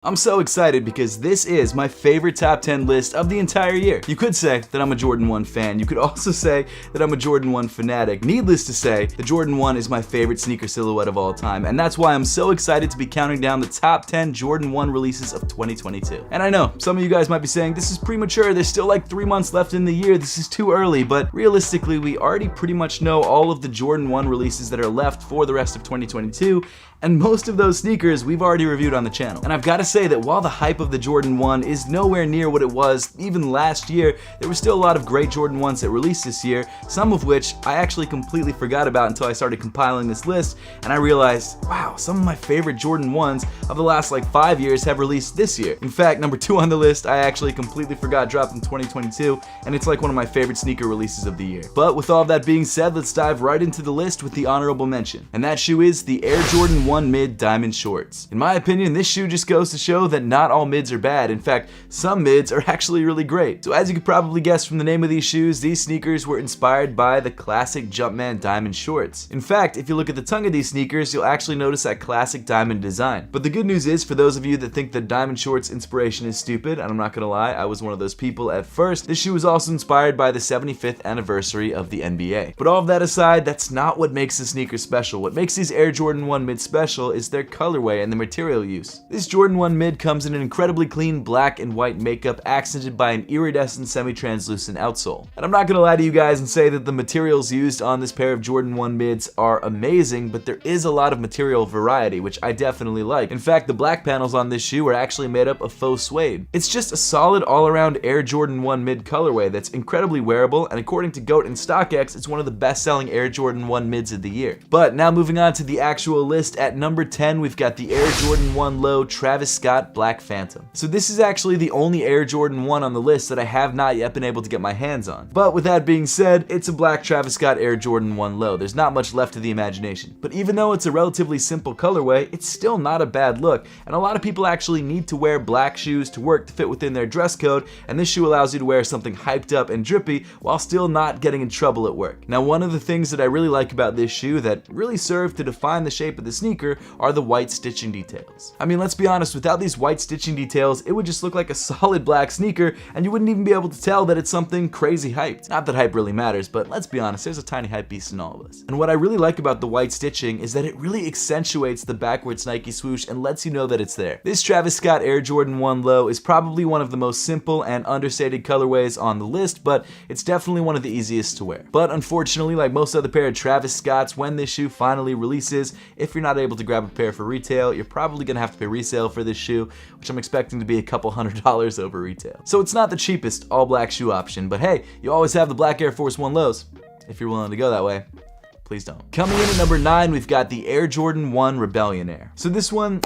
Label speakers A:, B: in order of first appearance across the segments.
A: I'm so excited because this is my favorite top 10 list of the entire year. You could say that I'm a Jordan 1 fan. You could also say that I'm a Jordan 1 fanatic. Needless to say, the Jordan 1 is my favorite sneaker silhouette of all time, and that's why I'm so excited to be counting down the top 10 Jordan 1 releases of 2022. And I know, some of you guys might be saying, this is premature, there's still like 3 months left in the year, this is too early, but realistically, we already pretty much know all of the Jordan 1 releases that are left for the rest of 2022, and most of those sneakers we've already reviewed on the channel. And I've got to say that while the hype of the Jordan 1 is nowhere near what it was even last year, there were still a lot of great Jordan 1s that released this year, some of which I actually completely forgot about until I started compiling this list, and I realized, wow, some of my favorite Jordan 1s of the last like 5 years have released this year. In fact, number 2 on the list, I actually completely forgot dropped in 2022, and it's like one of my favorite sneaker releases of the year. But with all that being said, let's dive right into the list with the honorable mention. And that shoe is the Air Jordan 1 Mid Diamond Shorts. In my opinion, this shoe just goes to show that not all mids are bad. In fact, some mids are actually really great. So as you could probably guess from the name of these shoes, these sneakers were inspired by the classic Jumpman Diamond Shorts. In fact, if you look at the tongue of these sneakers, you'll actually notice that classic diamond design. But the good news is, for those of you that think the Diamond Shorts inspiration is stupid, and I'm not gonna lie, I was one of those people at first, this shoe was also inspired by the 75th anniversary of the NBA. But all of that aside, that's not what makes the sneaker special. What makes these Air Jordan 1 Mid special is their colorway and the material use. This Jordan 1 Mid comes in an incredibly clean black and white makeup accented by an iridescent semi-translucent outsole. And I'm not gonna lie to you guys and say that the materials used on this pair of Jordan 1 Mids are amazing, but there is a lot of material variety, which I definitely like. In fact, the black panels on this shoe are actually made up of faux suede. It's just a solid all-around Air Jordan 1 Mid colorway that's incredibly wearable, and according to GOAT and StockX, it's one of the best-selling Air Jordan 1 Mids of the year. But now moving on to the actual list, at number 10, we've got the Air Jordan 1 Low Travis Scott Black Phantom. So this is actually the only Air Jordan 1 on the list that I have not yet been able to get my hands on. But with that being said, it's a black Travis Scott Air Jordan 1 Low. There's not much left to the imagination. But even though it's a relatively simple colorway, it's still not a bad look, and a lot of people actually need to wear black shoes to work to fit within their dress code, and this shoe allows you to wear something hyped up and drippy while still not getting in trouble at work. Now, one of the things that I really like about this shoe that really serve to define the shape of the sneaker are the white stitching details. I mean, let's be honest, without these white stitching details, it would just look like a solid black sneaker, and you wouldn't even be able to tell that it's something crazy hyped. Not that hype really matters, but let's be honest, there's a tiny hype beast in all of us. And what I really like about the white stitching is that it really accentuates the backwards Nike swoosh and lets you know that it's there. This Travis Scott Air Jordan 1 Low is probably one of the most simple and understated colorways on the list, but it's definitely one of the easiest to wear. But unfortunately, like most other pair of Travis Scotts, when this shoe finally releases, if you're not able to grab a pair for retail, you're probably gonna have to pay resale for this shoe, which I'm expecting to be a couple $100 over retail. So it's not the cheapest all black shoe option, but hey, you always have the black Air Force 1 Lows, if you're willing to go that way. Please don't. Coming in at number 9, we've got the Air Jordan 1 Rebellion Air. So this one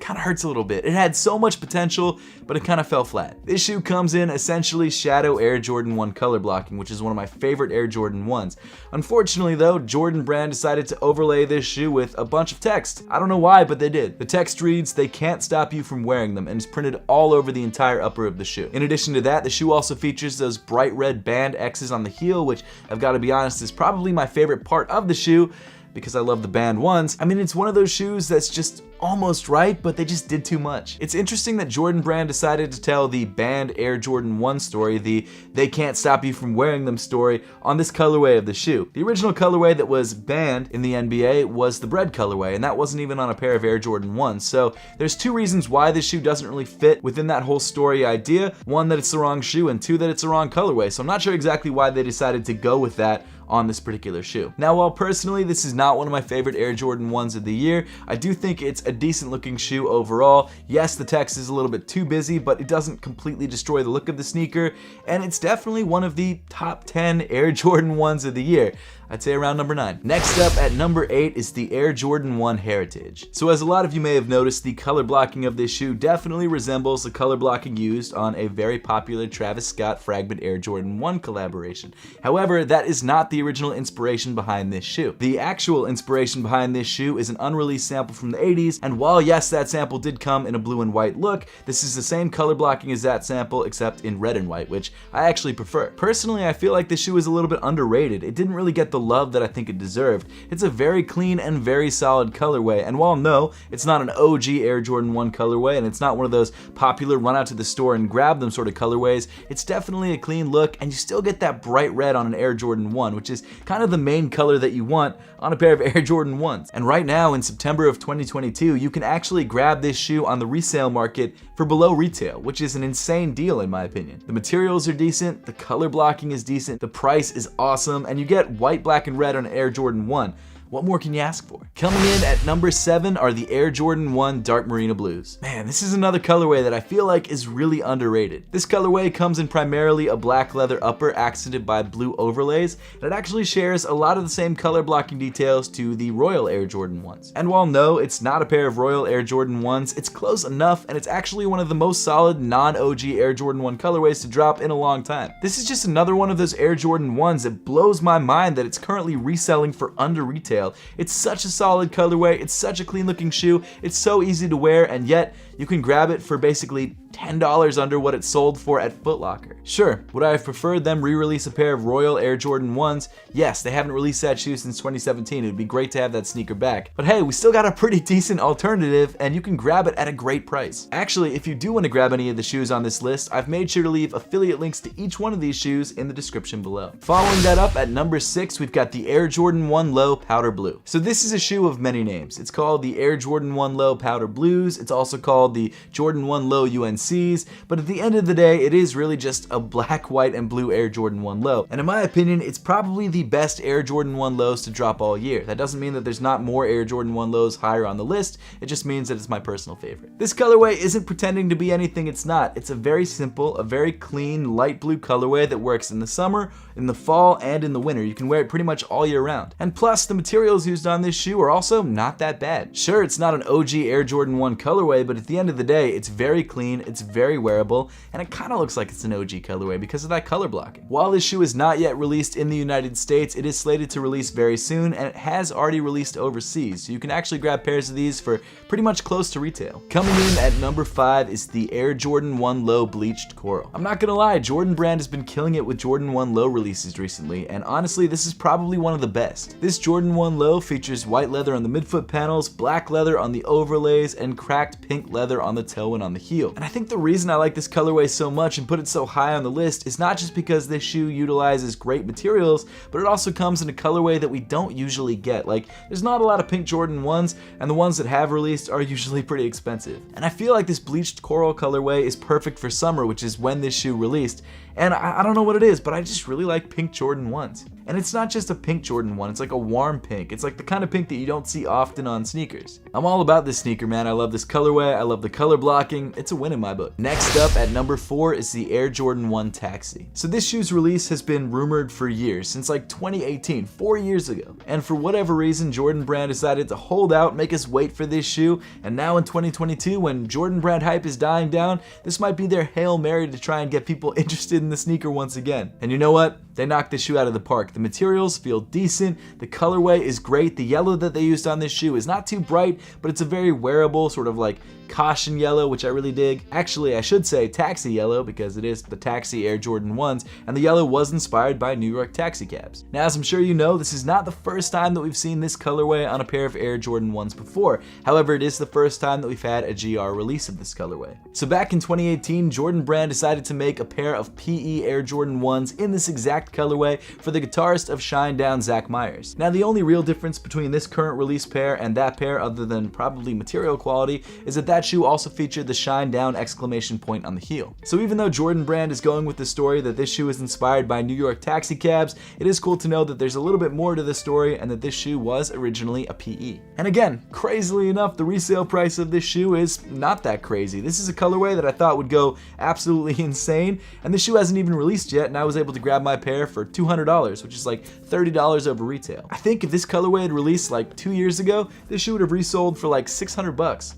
A: kind of hurts a little bit. It had so much potential, but it kind of fell flat. This shoe comes in essentially Shadow Air Jordan 1 color blocking, which is one of my favorite Air Jordan 1s. Unfortunately though, Jordan Brand decided to overlay this shoe with a bunch of text. I don't know why, but they did. The text reads, "They can't stop you from wearing them," and is printed all over the entire upper of the shoe. In addition to that, the shoe also features those bright red band X's on the heel, which I've got to be honest is probably my favorite part of the shoe, because I love the band ones. I mean, it's one of those shoes that's just almost right, but they just did too much. It's interesting that Jordan Brand decided to tell the banned Air Jordan 1 story, the "they can't stop you from wearing them" story, on this colorway of the shoe. The original colorway that was banned in the NBA was the bread colorway, and that wasn't even on a pair of Air Jordan 1s. So there's two reasons why this shoe doesn't really fit within that whole story idea. One, that it's the wrong shoe, and two, that it's the wrong colorway. So I'm not sure exactly why they decided to go with that on this particular shoe. Now, while personally this is not one of my favorite Air Jordan 1s of the year, I do think it's a decent looking shoe overall. Yes, the text is a little bit too busy, but it doesn't completely destroy the look of the sneaker, and it's definitely one of the top 10 Air Jordan 1s of the year. I'd say around number 9. Next up at number 8 is the Air Jordan 1 Heritage. So as a lot of you may have noticed, the color blocking of this shoe definitely resembles the color blocking used on a very popular Travis Scott Fragment Air Jordan 1 collaboration. However, that is not the original inspiration behind this shoe. The actual inspiration behind this shoe is an unreleased sample from the 80s, and while yes, that sample did come in a blue and white look, this is the same color blocking as that sample except in red and white, which I actually prefer. Personally, I feel like this shoe is a little bit underrated. It didn't really get the love that I think it deserved. It's a very clean and very solid colorway, and while no, it's not an OG Air Jordan 1 colorway, and it's not one of those popular run out to the store and grab them sort of colorways, it's definitely a clean look, and you still get that bright red on an Air Jordan 1, which is kind of the main color that you want on a pair of Air Jordan 1s. And right now, in September of 2022, you can actually grab this shoe on the resale market for below retail, which is an insane deal in my opinion. The materials are decent, the color blocking is decent, the price is awesome, and you get white, black, and red on an Air Jordan 1. What more can you ask for? Coming in at number 7 are the Air Jordan 1 Dark Marina Blues. Man, this is another colorway that I feel like is really underrated. This colorway comes in primarily a black leather upper accented by blue overlays, and it actually shares a lot of the same color blocking details to the Royal Air Jordan 1s. And while no, it's not a pair of Royal Air Jordan 1s, it's close enough, and it's actually one of the most solid non-OG Air Jordan 1 colorways to drop in a long time. This is just another one of those Air Jordan 1s that blows my mind that it's currently reselling for under retail. It's such a solid colorway, it's such a clean looking shoe, it's so easy to wear, and yet you can grab it for basically $10 under what it sold for at Foot Locker. Sure, would I have preferred them re-release a pair of Royal Air Jordan 1s? Yes, they haven't released that shoe since 2017. It would be great to have that sneaker back. But hey, we still got a pretty decent alternative, and you can grab it at a great price. Actually, if you do want to grab any of the shoes on this list, I've made sure to leave affiliate links to each one of these shoes in the description below. Following that up at number 6, we've got the Air Jordan 1 Low Powder Blue. So this is a shoe of many names. It's called the Air Jordan 1 Low Powder Blues. It's also called the Jordan 1 Low UNCs, but at the end of the day, it is really just a black, white, and blue Air Jordan 1 Low. And in my opinion, it's probably the best Air Jordan 1 Lows to drop all year. That doesn't mean that there's not more Air Jordan 1 Lows higher on the list, it just means that it's my personal favorite. This colorway isn't pretending to be anything it's not. It's a very simple, a very clean, light blue colorway that works in the summer, in the fall, and in the winter. You can wear it pretty much all year round. And plus, the materials used on this shoe are also not that bad. Sure, it's not an OG Air Jordan 1 colorway, but at the end of the day, it's very clean, it's very wearable, and it kind of looks like it's an OG colorway because of that color blocking. While this shoe is not yet released in the United States, it is slated to release very soon, and it has already released overseas, so you can actually grab pairs of these for pretty much close to retail. Coming in at number 5 is the Air Jordan 1 Low Bleached Coral. I'm not gonna lie, Jordan Brand has been killing it with Jordan 1 Low releases recently, and honestly, this is probably one of the best. This Jordan 1 Low features white leather on the midfoot panels, black leather on the overlays, and cracked pink leather on the toe and on the heel. And I think the reason I like this colorway so much and put it so high on the list is not just because this shoe utilizes great materials, but it also comes in a colorway that we don't usually get. Like, there's not a lot of pink Jordan 1s, and the ones that have released are usually pretty expensive. And I feel like this bleached coral colorway is perfect for summer, which is when this shoe released. And I don't know what it is, but I just really like pink Jordan 1s. And it's not just a pink Jordan 1, it's like a warm pink. It's like the kind of pink that you don't see often on sneakers. I'm all about this sneaker, man. I love this colorway, I love the color blocking. It's a win in my book. Next up at number 4 is the Air Jordan 1 Taxi. So this shoe's release has been rumored for years, since like 2018, 4 years ago. And for whatever reason, Jordan Brand decided to hold out, make us wait for this shoe, and now in 2022, when Jordan Brand hype is dying down, this might be their Hail Mary to try and get people interested in the sneaker once again. And you know what? They knocked this shoe out of the park. The materials feel decent, the colorway is great, the yellow that they used on this shoe is not too bright, but it's a very wearable, sort of like caution yellow, which I really dig. Actually, I should say taxi yellow because it is the Taxi Air Jordan 1s, and the yellow was inspired by New York taxi cabs. Now, as I'm sure you know, this is not the first time that we've seen this colorway on a pair of Air Jordan 1s before. However, it is the first time that we've had a GR release of this colorway. So back in 2018, Jordan Brand decided to make a pair of PE Air Jordan 1s in this exact colorway for the guitarist of Shinedown, Zach Myers. Now, the only real difference between this current release pair and that pair, other than probably material quality, is that that shoe also featured the Shinedown exclamation point on the heel. So even though Jordan Brand is going with the story that this shoe is inspired by New York taxi cabs, it is cool to know that there's a little bit more to the story and that this shoe was originally a PE. And again, crazily enough, the resale price of this shoe is not that crazy. This is a colorway that I thought would go absolutely insane, and the shoe hasn't even released yet, and I was able to grab my pair for $200, which is like $30 over retail. I think if this colorway had released like 2 years ago, this shoe would have resold for like $600.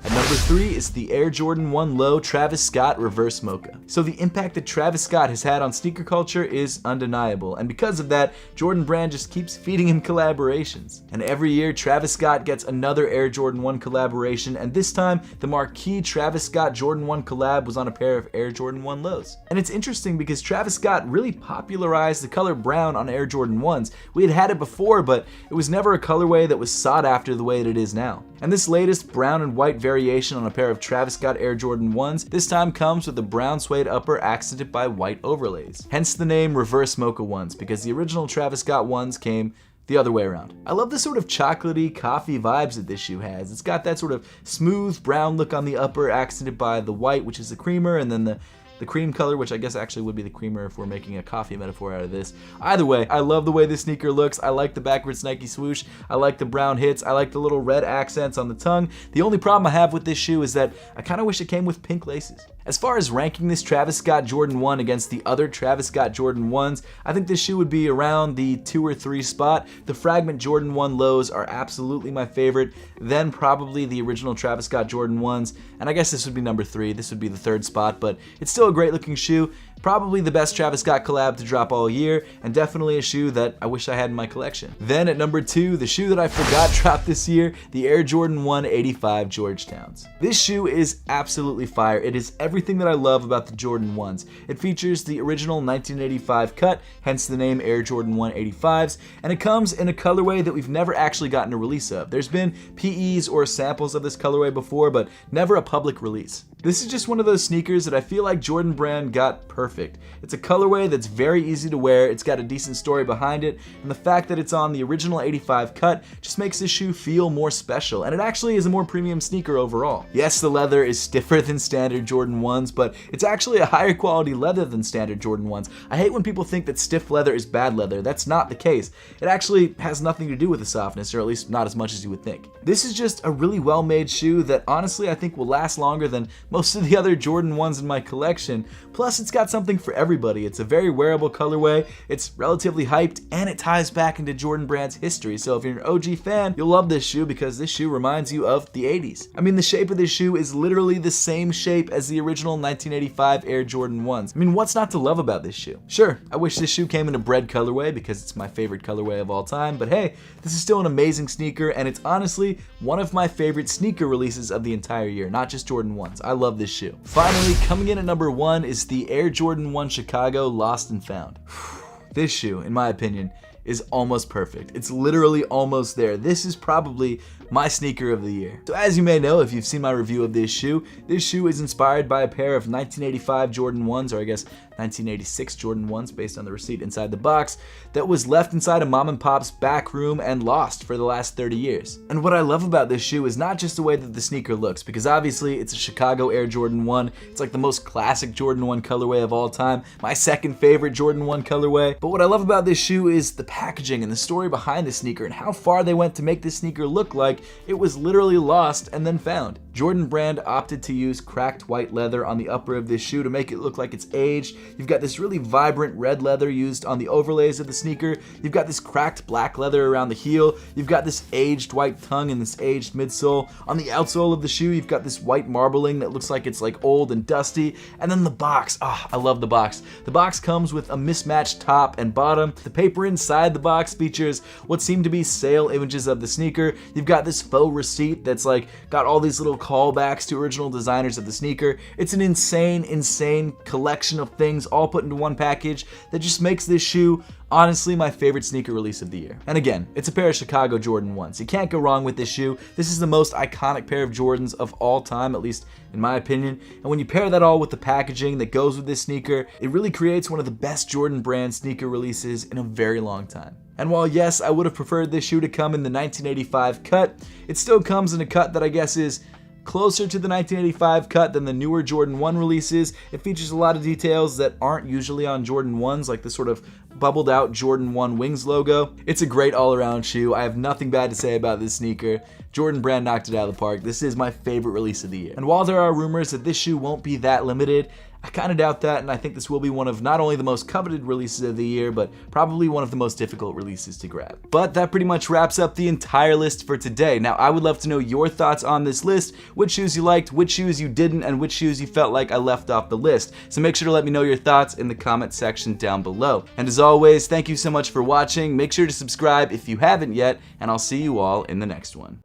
A: At number 3 is the Air Jordan 1 Low Travis Scott Reverse Mocha. So the impact that Travis Scott has had on sneaker culture is undeniable, and because of that, Jordan Brand just keeps feeding him collaborations. And every year, Travis Scott gets another Air Jordan 1 collaboration, and this time, the marquee Travis Scott Jordan 1 collab was on a pair of Air Jordan 1 Lows. And it's interesting because Travis Scott really popularized the color brown on Air Jordan 1s. We had had it before, but it was never a colorway that was sought after the way that it is now. And this latest brown and white variation on a pair of Travis Scott Air Jordan 1s this time comes with a brown suede upper accented by white overlays. Hence the name Reverse Mocha 1s, because the original Travis Scott 1s came the other way around. I love the sort of chocolatey coffee vibes that this shoe has. It's got that sort of smooth brown look on the upper accented by the white, which is the creamer, and then the cream color, which I guess actually would be the creamer if we're making a coffee metaphor out of this. Either way, I love the way this sneaker looks. I like the backwards Nike swoosh. I like the brown hits. I like the little red accents on the tongue. The only problem I have with this shoe is that I kind of wish it came with pink laces. As far as ranking this Travis Scott Jordan 1 against the other Travis Scott Jordan 1s, I think this shoe would be around the 2 or 3 spot. The Fragment Jordan 1 Lows are absolutely my favorite, then probably the original Travis Scott Jordan 1s, and I guess this would be number 3. This would be the 3rd spot, but it's still a great looking shoe. Probably the best Travis Scott collab to drop all year, and definitely a shoe that I wish I had in my collection. Then at number 2, the shoe that I forgot dropped this year, the Air Jordan 1 85 Georgetowns. This shoe is absolutely fire. It is everything that I love about the Jordan 1s. It features the original 1985 cut, hence the name Air Jordan 1 85s, and it comes in a colorway that we've never actually gotten a release of. There's been PEs or samples of this colorway before, but never a public release. This is just one of those sneakers that I feel like Jordan Brand got perfect. It's a colorway that's very easy to wear, it's got a decent story behind it, and the fact that it's on the original 85 cut just makes this shoe feel more special, and it actually is a more premium sneaker overall. Yes, the leather is stiffer than standard Jordan 1s, but it's actually a higher quality leather than standard Jordan 1s. I hate when people think that stiff leather is bad leather. That's not the case. It actually has nothing to do with the softness, or at least not as much as you would think. This is just a really well-made shoe that honestly I think will last longer than most of the other Jordan 1s in my collection. Plus, it's got something for everybody. It's a very wearable colorway, it's relatively hyped, and it ties back into Jordan Brand's history. So if you're an OG fan, you'll love this shoe because this shoe reminds you of the 80s. I mean, the shape of this shoe is literally the same shape as the original 1985 Air Jordan 1s. I mean, what's not to love about this shoe? Sure, I wish this shoe came in a bread colorway because it's my favorite colorway of all time, but hey, this is still an amazing sneaker, and it's honestly one of my favorite sneaker releases of the entire year, not just Jordan 1s. I love this shoe. Finally, coming in at number 1 is the Air Jordan 1 Chicago Lost and Found. This shoe, in my opinion, is almost perfect. It's literally almost there. This is probably my sneaker of the year. So as you may know, if you've seen my review of this shoe is inspired by a pair of 1985 Jordan 1s, or I guess 1986 Jordan 1s based on the receipt inside the box, that was left inside a mom and pop's back room and lost for the last 30 years. And what I love about this shoe is not just the way that the sneaker looks, because obviously it's a Chicago Air Jordan 1. It's like the most classic Jordan 1 colorway of all time, my second favorite Jordan 1 colorway. But what I love about this shoe is the packaging and the story behind the sneaker and how far they went to make this sneaker look like it was literally lost and then found. Jordan Brand opted to use cracked white leather on the upper of this shoe to make it look like it's aged. You've got this really vibrant red leather used on the overlays of the sneaker. You've got this cracked black leather around the heel. You've got this aged white tongue and this aged midsole. On the outsole of the shoe, you've got this white marbling that looks like it's like old and dusty. And then the box, I love the box. The box comes with a mismatched top and bottom. The paper inside the box features what seem to be sale images of the sneaker. You've got this faux receipt that's like got all these little callbacks to original designers of the sneaker. It's an insane collection of things all put into one package that just makes this shoe honestly my favorite sneaker release of the year. And again, it's a pair of Chicago Jordan 1s. You can't go wrong with this shoe. This is the most iconic pair of Jordans of all time, at least in my opinion. And when you pair that all with the packaging that goes with this sneaker, it really creates one of the best Jordan Brand sneaker releases in a very long time. And while yes, I would have preferred this shoe to come in the 1985 cut, it still comes in a cut that I guess is closer to the 1985 cut than the newer Jordan 1 releases. It features a lot of details that aren't usually on Jordan 1s, like the sort of bubbled out Jordan 1 Wings logo. It's a great all-around shoe. I have nothing bad to say about this sneaker. Jordan Brand knocked it out of the park. This is my favorite release of the year. And while there are rumors that this shoe won't be that limited, I kind of doubt that, and I think this will be one of not only the most coveted releases of the year, but probably one of the most difficult releases to grab. But that pretty much wraps up the entire list for today. Now, I would love to know your thoughts on this list, which shoes you liked, which shoes you didn't, and which shoes you felt like I left off the list. So make sure to let me know your thoughts in the comment section down below. And as always, thank you so much for watching. Make sure to subscribe if you haven't yet, and I'll see you all in the next one.